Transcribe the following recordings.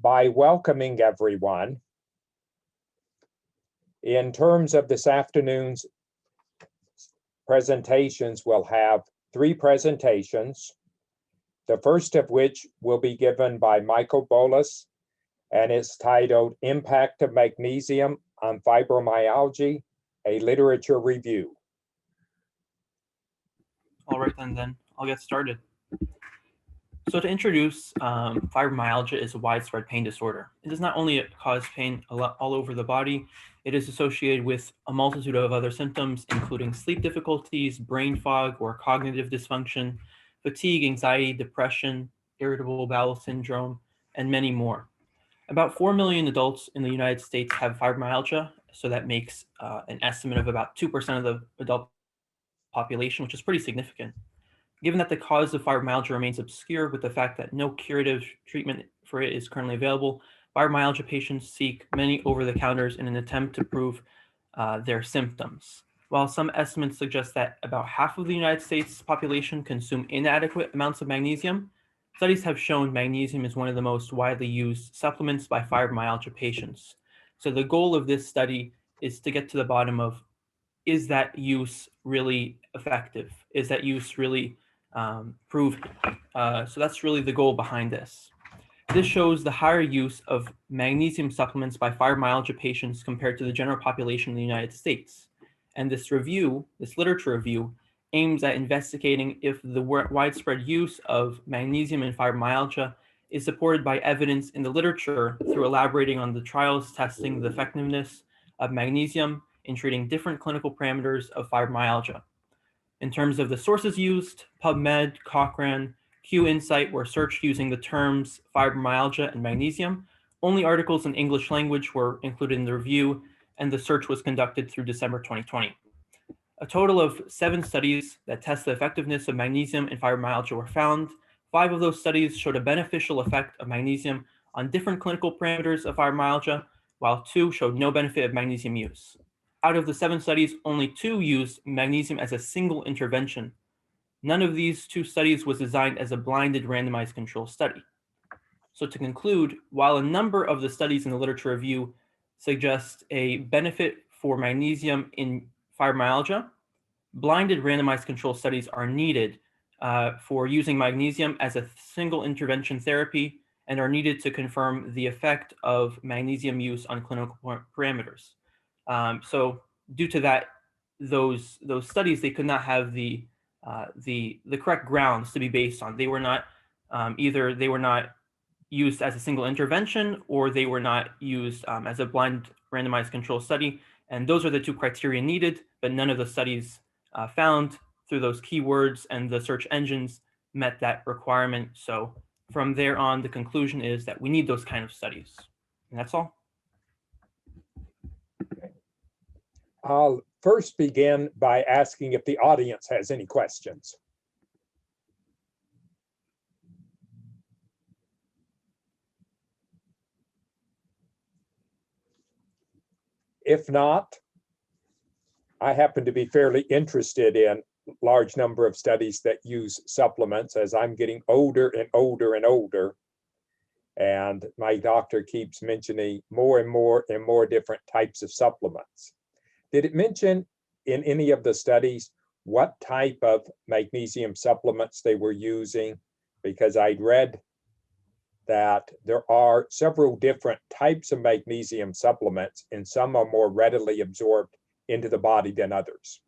by welcoming everyone. In terms of this afternoon's presentations, we'll have 3 presentations, the first of which will be given by Michael Boulis, and it's titled Impact of Magnesium on Fibromyalgia, a Literature Review. All right, then I'll get started. So to introduce, fibromyalgia is a widespread pain disorder. It does not only cause pain all over the body, it is associated with a multitude of other symptoms, including sleep difficulties, brain fog or cognitive dysfunction, fatigue, anxiety, depression, irritable bowel syndrome, and many more. About 4 million adults in the United States have fibromyalgia, so that makes an estimate of about 2% of the adult population, which is pretty significant. Given that the cause of fibromyalgia remains obscure with the fact that no curative treatment for it is currently available, fibromyalgia patients seek many over-the-counters in an attempt to improve their symptoms. While some estimates suggest that about half of the United States population consume inadequate amounts of magnesium, studies have shown magnesium is one of the most widely used supplements by fibromyalgia patients. So the goal of this study is to get to the bottom of, is that use really effective? Is that use really proven? So that's really the goal behind this. This shows the higher use of magnesium supplements by fibromyalgia patients compared to the general population in the United States. And this review, this literature review, aims at investigating if the widespread use of magnesium in fibromyalgia is supported by evidence in the literature through elaborating on the trials testing the effectiveness of magnesium in treating different clinical parameters of fibromyalgia. In terms of the sources used, PubMed, Cochrane, QInsight were searched using the terms fibromyalgia and magnesium. Only articles in English language were included in the review, and the search was conducted through December 2020. A total of 7 studies that test the effectiveness of magnesium in fibromyalgia were found. 5 of those studies showed a beneficial effect of magnesium on different clinical parameters of fibromyalgia, while 2 showed no benefit of magnesium use. Out of the 7 studies, only 2 used magnesium as a single intervention. None of these 2 studies was designed as a blinded randomized control study. So to conclude, while a number of the studies in the literature review suggest a benefit for magnesium in fibromyalgia, blinded randomized control studies are needed for using magnesium as a single intervention therapy and are needed to confirm the effect of magnesium use on clinical parameters. So due to that, those studies, they could not have the correct grounds to be based on. They were not either they were not used as a single intervention, or they were not used as a blind randomized control study. And those are the 2 criteria needed, but none of the studies found through those keywords and the search engines met that requirement. So from there on, the conclusion is that we need those kind of studies. And that's all. I'll first begin by asking if the audience has any questions. If not, I happen to be fairly interested in large number of studies that use supplements as I'm getting older and older and older. And my doctor keeps mentioning more and more and more different types of supplements. Did it mention in any of the studies what type of magnesium supplements they were using? Because I'd read that there are several different types of magnesium supplements, and some are more readily absorbed into the body than others.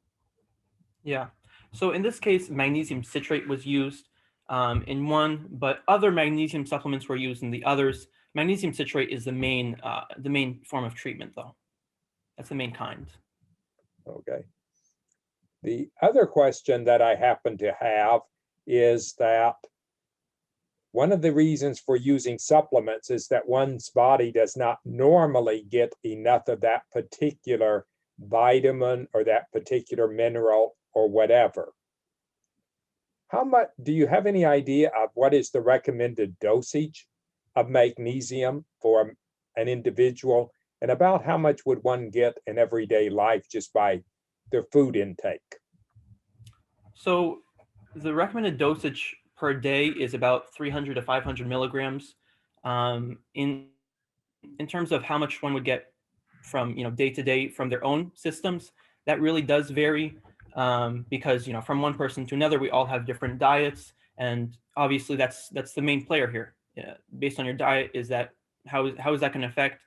Yeah. So in this case, magnesium citrate was used in one, but other magnesium supplements were used in the others. Magnesium citrate is the main form of treatment, though. That's the main kind. Okay. The other question that I happen to have is that one of the reasons for using supplements is that one's body does not normally get enough of that particular vitamin or that particular mineral or whatever. How much, do you have any idea of what is the recommended dosage of magnesium for an individual, and about how much would one get in everyday life just by their food intake? So the recommended dosage per day is about 300 to 500 milligrams. In terms of how much one would get from day to day from their own systems, that really does vary, because from one person to another we all have different diets, and obviously that's the main player here. Based on your diet, is that how is that going to affect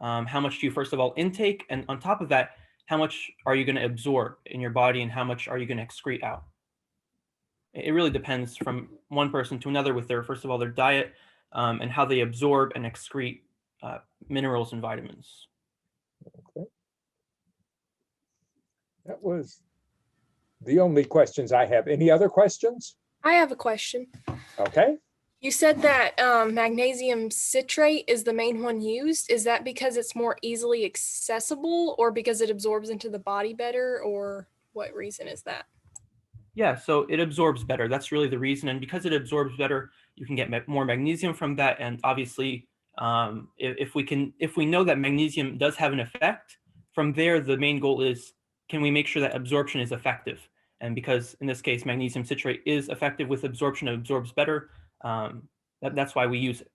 how much do you first of all intake, and on top of that, how much are you going to absorb in your body and how much are you going to excrete out. It really depends from one person to another with their first of all their diet, and how they absorb and excrete minerals and vitamins. Okay. That was the only questions I have. Any other questions? I have a question. Okay. You said that magnesium citrate is the main one used. Is that because it's more easily accessible, or because it absorbs into the body better, or what reason is that? Yeah, so it absorbs better. That's really the reason. And because it absorbs better, you can get more magnesium from that. And obviously, if we know that magnesium does have an effect, from there, the main goal is, can we make sure that absorption is effective? And because in this case, magnesium citrate is effective with absorption, it absorbs better. That's why we use it.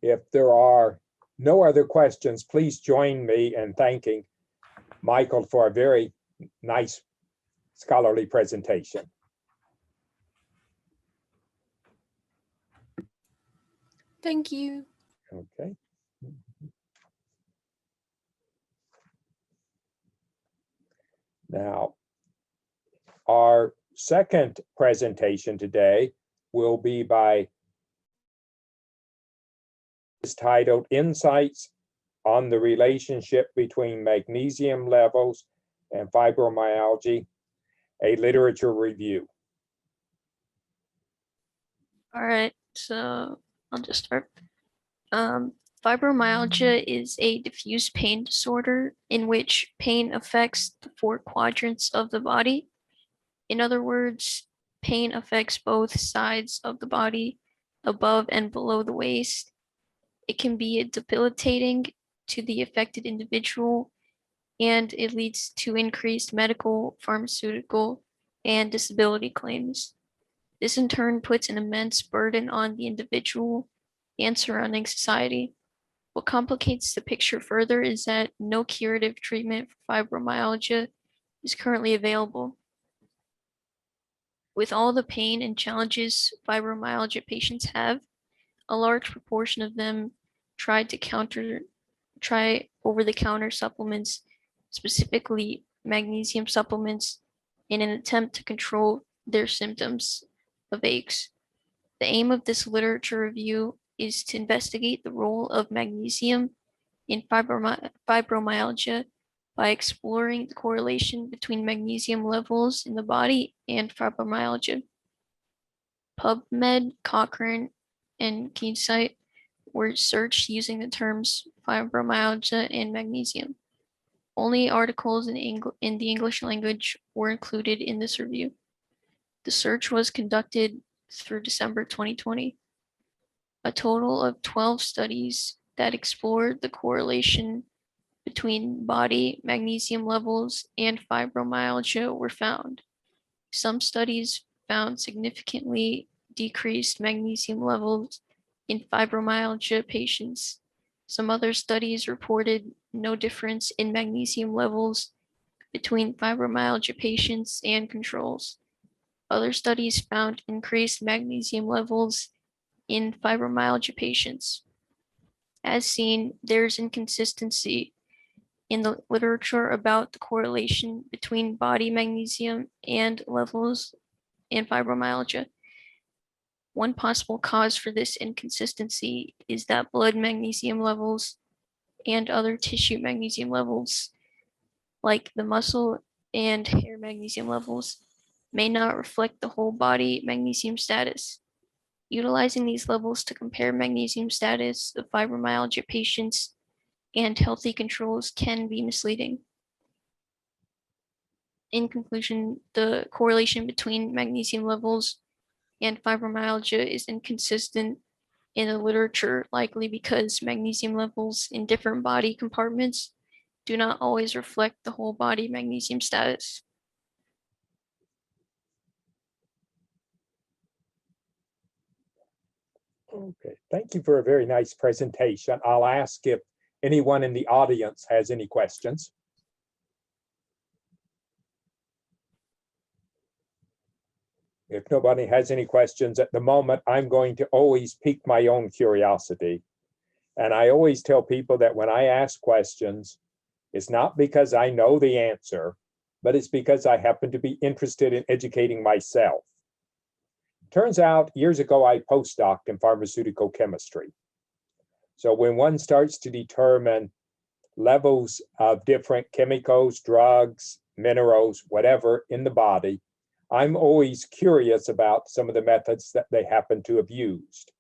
If there are no other questions, please join me in thanking Michael for a very nice scholarly presentation. Thank you. Okay. Now, our second presentation today will be by is titled Insights on the Relationship Between Magnesium Levels and Fibromyalgia, a Literature Review. All right, so I'll just start. Fibromyalgia is a diffuse pain disorder in which pain affects the 4 quadrants of the body. In other words, pain affects both sides of the body, above and below the waist. It can be debilitating to the affected individual, and it leads to increased medical, pharmaceutical, and disability claims. This in turn puts an immense burden on the individual and surrounding society. What complicates the picture further is that no curative treatment for fibromyalgia is currently available. With all the pain and challenges fibromyalgia patients have, a large proportion of them try over-the-counter supplements, specifically magnesium supplements, in an attempt to control their symptoms of aches. The aim of this literature review is to investigate the role of magnesium in fibromyalgia by exploring the correlation between magnesium levels in the body and fibromyalgia. PubMed, Cochrane, and Keysight were searched using the terms fibromyalgia and magnesium. Only articles in the English language were included in this review. The search was conducted through December 2020. A total of 12 studies that explored the correlation between body magnesium levels and fibromyalgia were found. Some studies found significantly decreased magnesium levels in fibromyalgia patients. Some other studies reported no difference in magnesium levels between fibromyalgia patients and controls. Other studies found increased magnesium levels in fibromyalgia patients. As seen, there's inconsistency in the literature about the correlation between body magnesium and levels in fibromyalgia. One possible cause for this inconsistency is that blood magnesium levels and other tissue magnesium levels, like the muscle and hair magnesium levels, may not reflect the whole body magnesium status. Utilizing these levels to compare magnesium status of fibromyalgia patients and healthy controls can be misleading. In conclusion, the correlation between magnesium levels and fibromyalgia is inconsistent in the literature, likely because magnesium levels in different body compartments do not always reflect the whole body magnesium status. Okay, thank you for a very nice presentation. I'll ask if anyone in the audience has any questions. If nobody has any questions at the moment, I'm going to always pique my own curiosity. And I always tell people that when I ask questions, it's not because I know the answer, but it's because I happen to be interested in educating myself. Turns out years ago, I postdoced in pharmaceutical chemistry. So when one starts to determine levels of different chemicals, drugs, minerals, whatever in the body, I'm always curious about some of the methods that they happen to have used.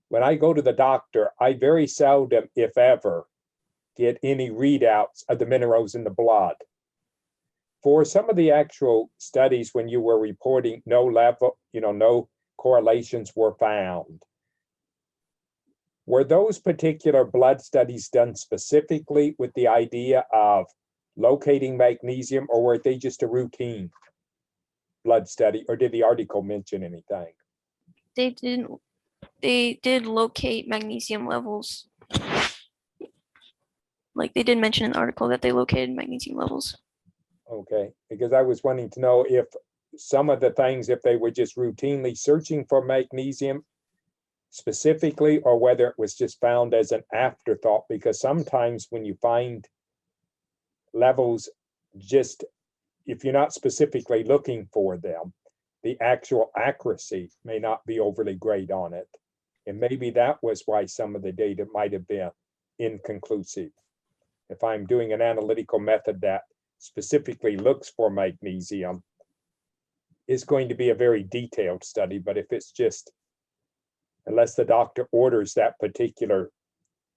When I go to the doctor, I very seldom, if ever, get any readouts of the minerals in the blood. For some of the actual studies when you were reporting no level, no correlations were found, were those particular blood studies done specifically with the idea of locating magnesium, or were they just a routine blood study, or did the article mention anything? They did locate magnesium levels. Like they did mention in the article that they located magnesium levels. Okay, because I was wanting to know if some of the things, if they were just routinely searching for magnesium specifically, or whether it was just found as an afterthought, because sometimes when you find levels, just if you're not specifically looking for them, the actual accuracy may not be overly great on it. And maybe that was why some of the data might have been inconclusive. If I'm doing an analytical method that specifically looks for magnesium, is going to be a very detailed study. But if it's just, unless the doctor orders that particular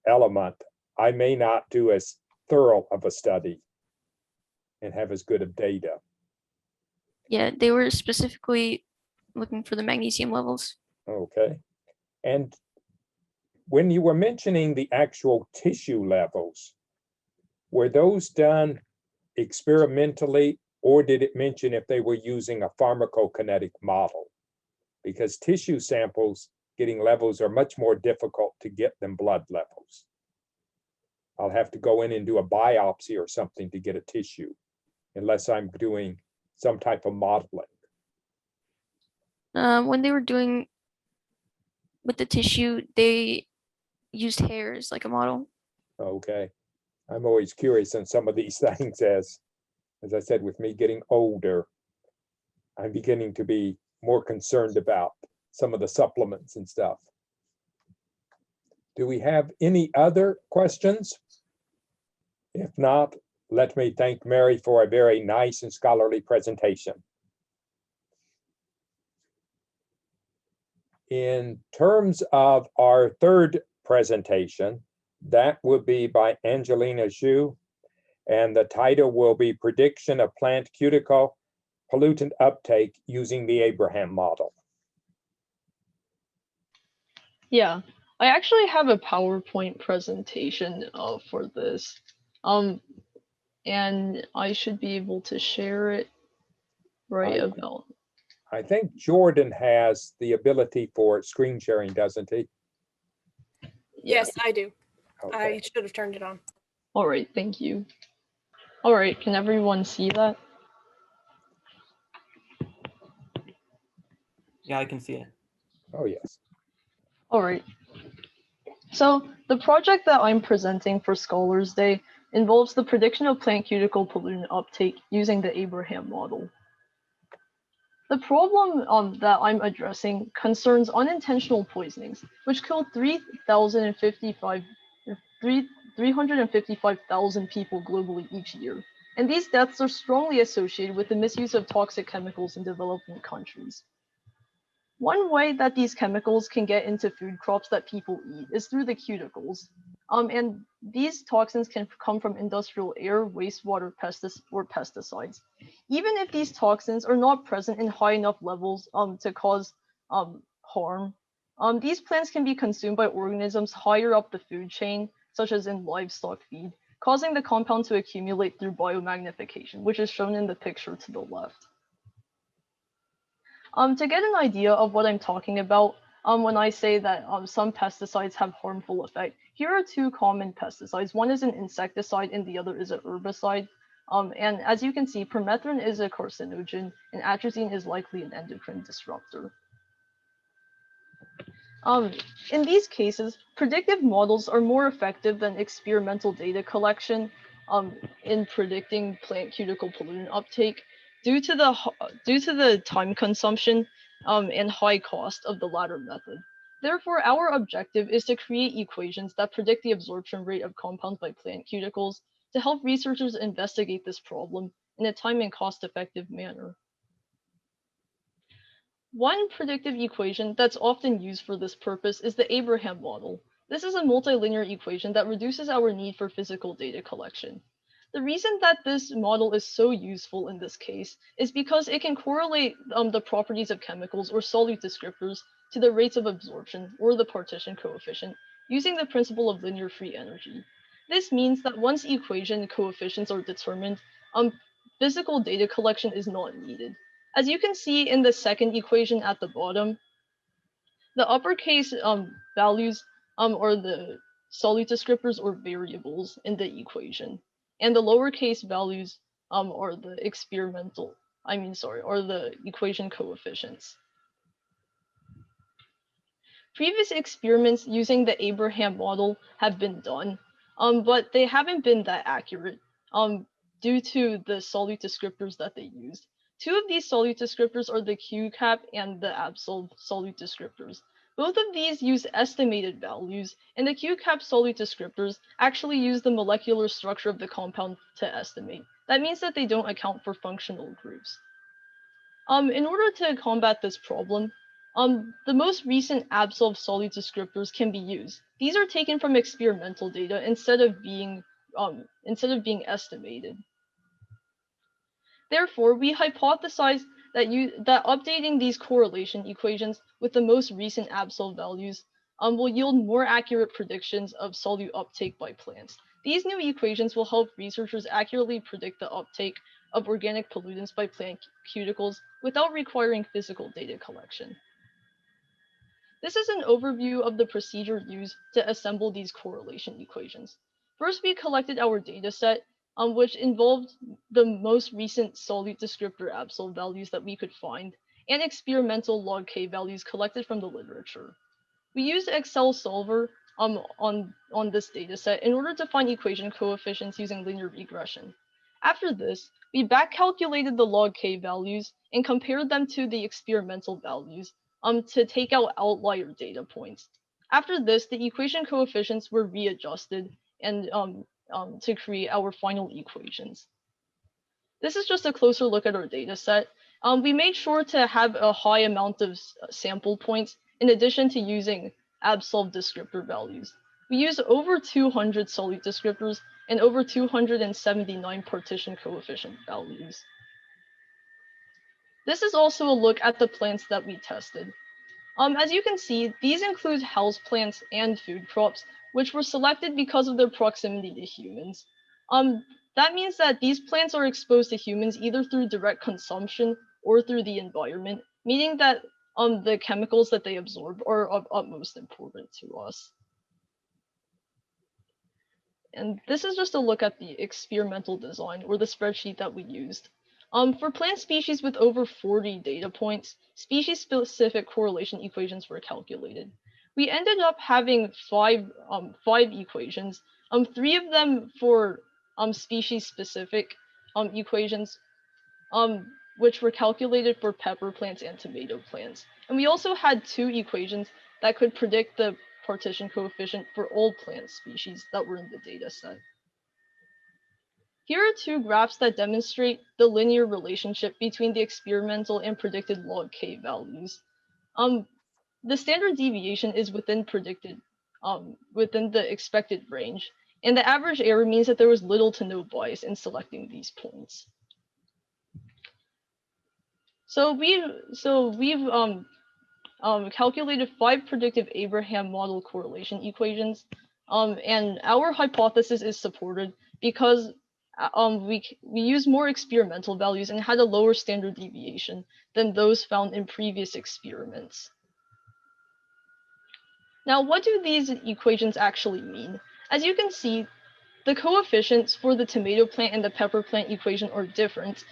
element, I may not do as thorough of a study and have as good of data. Yeah, they were specifically looking for the magnesium levels. Okay. And when you were mentioning the actual tissue levels, were those done experimentally, or did it mention if they were using a pharmacokinetic model? Because tissue samples, getting levels are much more difficult to get than blood levels. I'll have to go in and do a biopsy or something to get a tissue, unless I'm doing some type of modeling. When they were doing with the tissue, they used hair as like a model. Okay. I'm always curious on some of these things, as I said, with me getting older, I'm beginning to be more concerned about some of the supplements and stuff. Do we have any other questions? If not, let me thank Mary for a very nice and scholarly presentation. In terms of our third presentation, that will be by Angelina Zhu, and the title will be Prediction of Plant Cuticle Pollutant Uptake Using the Abraham Model. Yeah, I actually have a PowerPoint presentation for this, and I should be able to share it right about. I think Jordan has the ability for screen sharing, doesn't he? Yes, I do. Okay. I should have turned it on. All right, thank you. All right, can everyone see that? Yeah, I can see it. Oh, yes. All right. So the project that I'm presenting for Scholars Day involves the prediction of plant cuticle pollutant uptake using the Abraham model. The problem that I'm addressing concerns unintentional poisonings, which killed 355,000 people globally each year. And these deaths are strongly associated with the misuse of toxic chemicals in developing countries. One way that these chemicals can get into food crops that people eat is through the cuticles. And these toxins can come from industrial air, wastewater, or pesticides. Even if these toxins are not present in high enough levels to cause harm, these plants can be consumed by organisms higher up the food chain, such as in livestock feed, causing the compound to accumulate through biomagnification, which is shown in the picture to the left. To get an idea of what I'm talking about, when I say that some pesticides have harmful effect, here are two common pesticides. One is an insecticide and the other is an herbicide. And as you can see, permethrin is a carcinogen and atrazine is likely an endocrine disruptor. In these cases, predictive models are more effective than experimental data collection in predicting plant cuticle pollutant uptake due to the time consumption and high cost of the latter method. Therefore, our objective is to create equations that predict the absorption rate of compounds by plant cuticles to help researchers investigate this problem in a time and cost-effective manner. One predictive equation that's often used for this purpose is the Abraham model. This is a multilinear equation that reduces our need for physical data collection. The reason that this model is so useful in this case is because it can correlate the properties of chemicals or solute descriptors to the rates of absorption or the partition coefficient using the principle of linear free energy. This means that once equation coefficients are determined, physical data collection is not needed. As you can see in the second equation at the bottom, the uppercase values are the solute descriptors or variables in the equation, and the lowercase values are the the equation coefficients. Previous experiments using the Abraham model have been done, but they haven't been that accurate due to the solute descriptors that they used. Two of these solute descriptors are the Q-cap and the Absol solute descriptors. Both of these use estimated values, and the Q-cap solute descriptors actually use the molecular structure of the compound to estimate. That means that they don't account for functional groups. In order to combat this problem, the most recent Absol solute descriptors can be used. These are taken from experimental data instead of being estimated. Therefore, we hypothesize that updating these correlation equations with the most recent Absol values will yield more accurate predictions of solute uptake by plants. These new equations will help researchers accurately predict the uptake of organic pollutants by plant cuticles without requiring physical data collection. This is an overview of the procedure used to assemble these correlation equations. First, we collected our data set, which involved the most recent solute descriptor Absol values that we could find, and experimental log K values collected from the literature. We used Excel solver on this data set in order to find equation coefficients using linear regression. After this, we back calculated the log K values and compared them to the experimental values to take out outlier data points. After this, the equation coefficients were readjusted and to create our final equations. This is just a closer look at our data set. We made sure to have a high amount of sample points in addition to using Absol descriptor values. We used over 200 solute descriptors and over 279 partition coefficient values. This is also a look at the plants that we tested. As you can see, these include houseplants and food crops, which were selected because of their proximity to humans. That means that these plants are exposed to humans either through direct consumption or through the environment, meaning that the chemicals that they absorb are of utmost importance to us. And this is just a look at the experimental design or the spreadsheet that we used. For plant species with over 40 data points, species-specific correlation equations were calculated. We ended up having five equations, 3 of them for species-specific equations, which were calculated for pepper plants and tomato plants. And we also had 2 equations that could predict the partition coefficient for all plant species that were in the data set. Here are 2 graphs that demonstrate the linear relationship between the experimental and predicted log K values. The standard deviation is within the expected range, and the average error means that there was little to no bias in selecting these points. So we've calculated 5 predictive Abraham model correlation equations. And our hypothesis is supported because we use more experimental values and had a lower standard deviation than those found in previous experiments. Now, what do these equations actually mean? As you can see, the coefficients for the tomato plant and the pepper plant equation are different,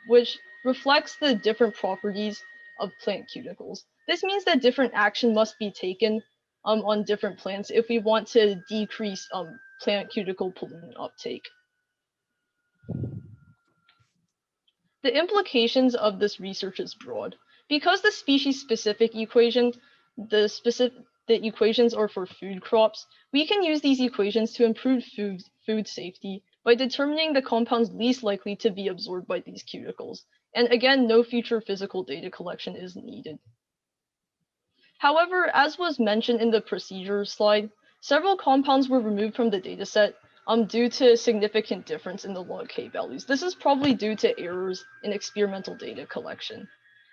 which reflects the different properties of plant cuticles. This means that different action must be taken on different plants if we want to decrease plant cuticle pollutant uptake. The implications of this research is broad. Because the species-specific equation, the equations are for food crops, we can use these equations to improve food safety by determining the compounds least likely to be absorbed by these cuticles. And again, no future physical data collection is needed. However, as was mentioned in the procedure slide, several compounds were removed from the dataset due to significant difference in the log K values. This is probably due to errors in experimental data collection.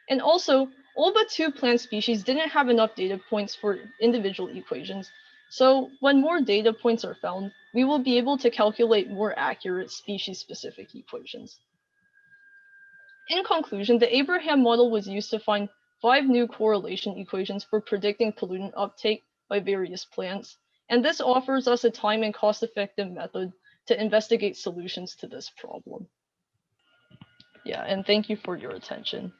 And also, all but 2 plant species didn't have enough data points for individual equations. So when more data points are found, we will be able to calculate more accurate species-specific equations. In conclusion, the Abraham model was used to find 5 new correlation equations for predicting pollutant uptake by various plants, and this offers us a time and cost-effective method to investigate solutions to this problem. Yeah, and thank you for your attention.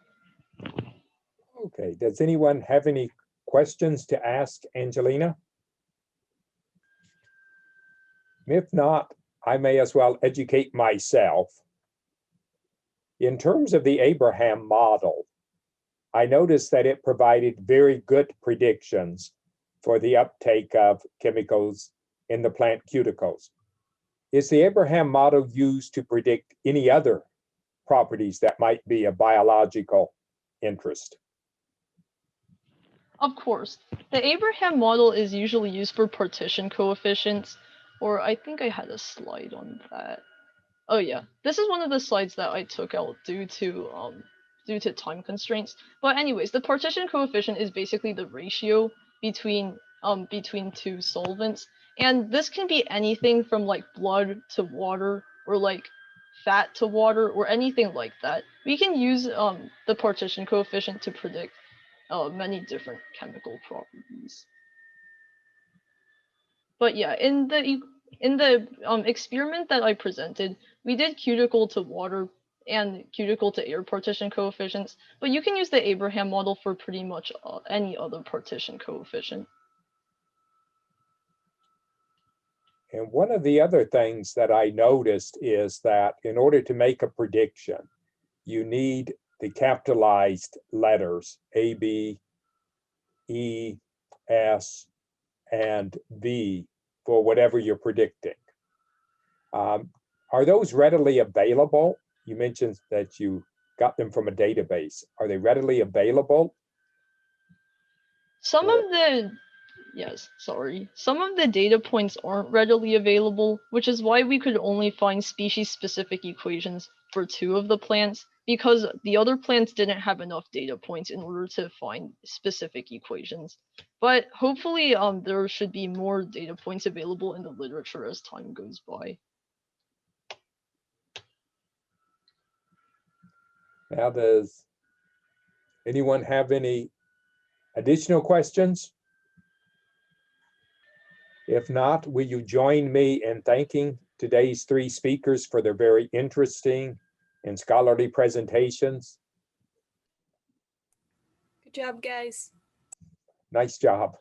Okay, does anyone have any questions to ask Angelina? If not, I may as well educate myself. In terms of the Abraham model, I noticed that it provided very good predictions for the uptake of chemicals in the plant cuticles. Is the Abraham model used to predict any other properties that might be of biological interest? Of course, the Abraham model is usually used for partition coefficients, or I think I had a slide on that. Oh yeah, this is one of the slides that I took out due to time constraints. But anyways, the partition coefficient is basically the ratio between 2 solvents, and this can be anything from like blood to water, or like fat to water, or anything like that. We can use the partition coefficient to predict many different chemical properties. But yeah, in the experiment that I presented, we did cuticle to water and cuticle to air partition coefficients, but you can use the Abraham model for pretty much any other partition coefficient. And one of the other things that I noticed is that in order to make a prediction, you need the capitalized letters A, B, E, S, and V for whatever you're predicting. Are those readily available? You mentioned that you got them from a database. Are they readily available? Some of the data points aren't readily available, which is why we could only find species-specific equations for 2 of the plants, because the other plants didn't have enough data points in order to find specific equations. But hopefully there should be more data points available in the literature as time goes by. Now, does anyone have any additional questions? If not, will you join me in thanking today's 3 speakers for their very interesting and scholarly presentations? Good job, guys. Nice job.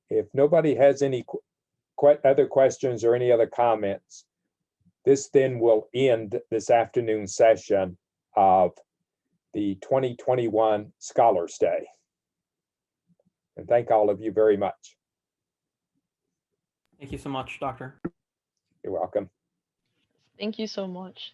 If nobody has any other questions or any other comments, this then will end this afternoon session of the 2021 Scholars Day. And thank all of you very much. Thank you so much, Doctor. You're welcome. Thank you so much.